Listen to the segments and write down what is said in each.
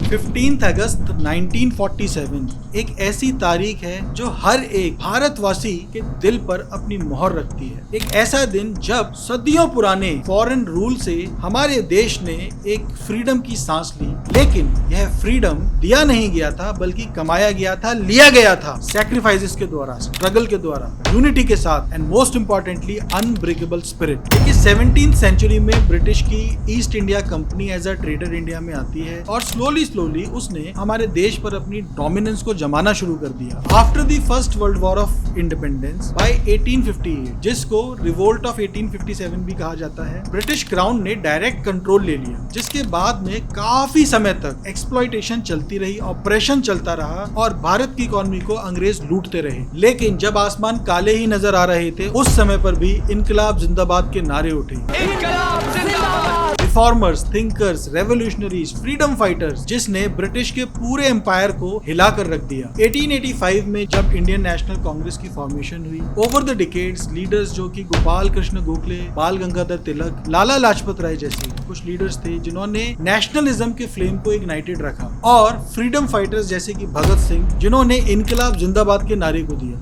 15 अगस्त 1947 एक ऐसी तारीख है जो हर एक भारतवासी के दिल पर अपनी मोहर रखती है। एक ऐसा दिन जब सदियों पुराने फॉरेन रूल से हमारे देश ने एक फ्रीडम की सांस ली, लेकिन यह फ्रीडम दिया नहीं गया था बल्कि कमाया गया था, लिया गया था सैक्रिफाइसेस के द्वारा, स्ट्रगल के द्वारा, यूनिटी के साथ and most importantly unbreakable spirit. देखिए 17th सेंचुरी में ब्रिटिश की East India company as a trader India में आती है और स्लोली उसने हमारे देश पर अपनी डोमिनेंस को जमाना शुरू कर दिया। After the first world war of independence bye 1858, जिसको रिवोल्ट ऑफ 1857 भी कहा जाता है, ब्रिटिश क्राउन ने डायरेक्ट कंट्रोल ले लिया, जिसके बाद में काफी समय तक एक्सप्लॉयटेशन चलती रही, ऑपरेशन चलता रहा और भारत की इकोनॉमी को अंग्रेज लूटते रहे। लेकिन जब आसमान काले ही नजर आ रहे थे, उस समय पर भी इनकलाब जिंदाबाद के नारे उठे। इनकलाब जिंदाबाद! Reformers, thinkers, revolutionaries, freedom fighters, जिसने ब्रिटिश के पूरे एम्पायर को हिलाकर रख दिया। 1885 में जब इंडियन नेशनल कांग्रेस की फॉर्मेशन हुई, ओवर द डिकेड्स लीडर्स जो कि गोपाल कृष्ण गोखले, बाल गंगाधर तिलक, लाला लाजपत राय जैसे कुछ लीडर्स थे जिन्होंने नेशनलिज्म के फ्लेम को इग्नाइटेड रखा, और फ्रीडम फाइटर्स जैसे कि भगत सिंह जिन्होंने इनकलाब जिंदाबाद के नारे को दिया।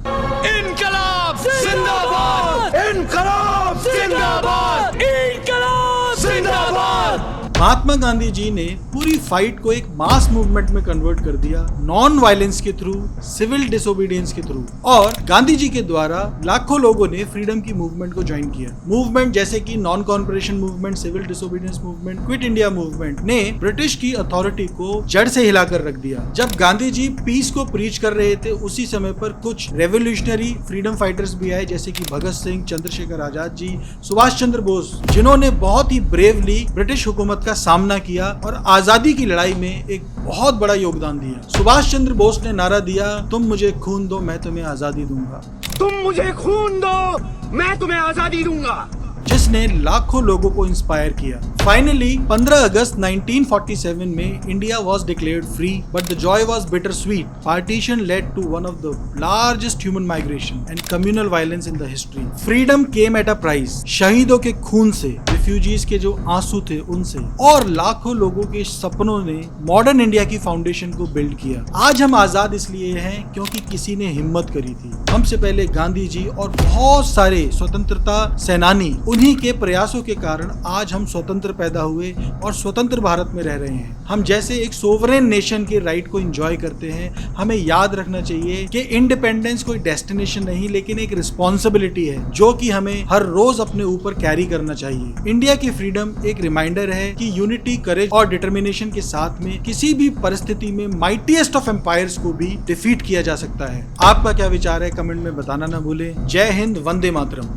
इनकलाब जिंदाबाद! इनकलाब जिंदाबाद! इनकलाब जिंदाबाद! महात्मा गांधी जी ने पूरी फाइट को एक मास मूवमेंट में कन्वर्ट कर दिया, नॉन वायलेंस के थ्रू, सिविल डिसोबीडियंस के थ्रू, और गांधी जी के द्वारा लाखों लोगों ने फ्रीडम की मूवमेंट को ज्वाइन किया। मूवमेंट जैसे कि non corporation movement, civil disobedience movement, quit India movement ने ब्रिटिश की अथॉरिटी को जड़ से हिलाकर रख दिया। जब गांधी जी पीस को प्रीच कर रहे थे, उसी समय पर कुछ रेवोल्यूशनरी फ्रीडम फाइटर्स भी आए, जैसे कि भगत सिंह, चंद्रशेखर आजाद जी, सुभाष चंद्र बोस, जिन्होंने बहुत ही ब्रेवली ब्रिटिश हुकूमत का सामना किया और आजादी की लड़ाई में एक बहुत बड़ा योगदान दिया। सुभाष चंद्र बोस ने नारा दिया, तुम मुझे खून दो मैं तुम्हें आजादी दूंगा। तुम मुझे खून दो, मैं तुम्हें आजादी दूंगा, जिसने लाखों लोगों को इंस्पायर किया। फाइनली 15 अगस्त 1947 में India was declared free, but the joy was bitter sweet. Partition led to one of the largest human migration and communal violence in the history. Freedom came at a price, शहीदों के खून से, refugees के जो आंसू थे उनसे, और लाखों लोगों के सपनों ने मॉडर्न इंडिया की फाउंडेशन को बिल्ड किया। आज हम आजाद इसलिए हैं क्योंकि किसी ने हिम्मत करी थी। हमसे पहले गांधी जी और बहुत सारे स्वतंत्रता सेनानी, उन्हीं के प्रयासों के कारण आज हम स्वतंत्र पैदा हुए और स्वतंत्र भारत में रह रहे हैं। हम जैसे एक सोवरेन नेशन के राइट को एंजॉय करते हैं। हमें याद रखना चाहिए कि इंडिपेंडेंस कोई डेस्टिनेशन नहीं, लेकिन एक रिस्पॉन्सिबिलिटी है जो कि हमें हर रोज अपने ऊपर कैरी करना चाहिए। इंडिया की फ्रीडम एक रिमाइंडर है कि यूनिटी, करेज और डिटर्मिनेशन के साथ में किसी भी परिस्थिति में माइटीएस्ट ऑफ एम्पायर्स को भी डिफीट किया जा सकता है। आपका क्या विचार है कमेंट में बताना ना भूलें। जय हिंद, वंदे मातरम।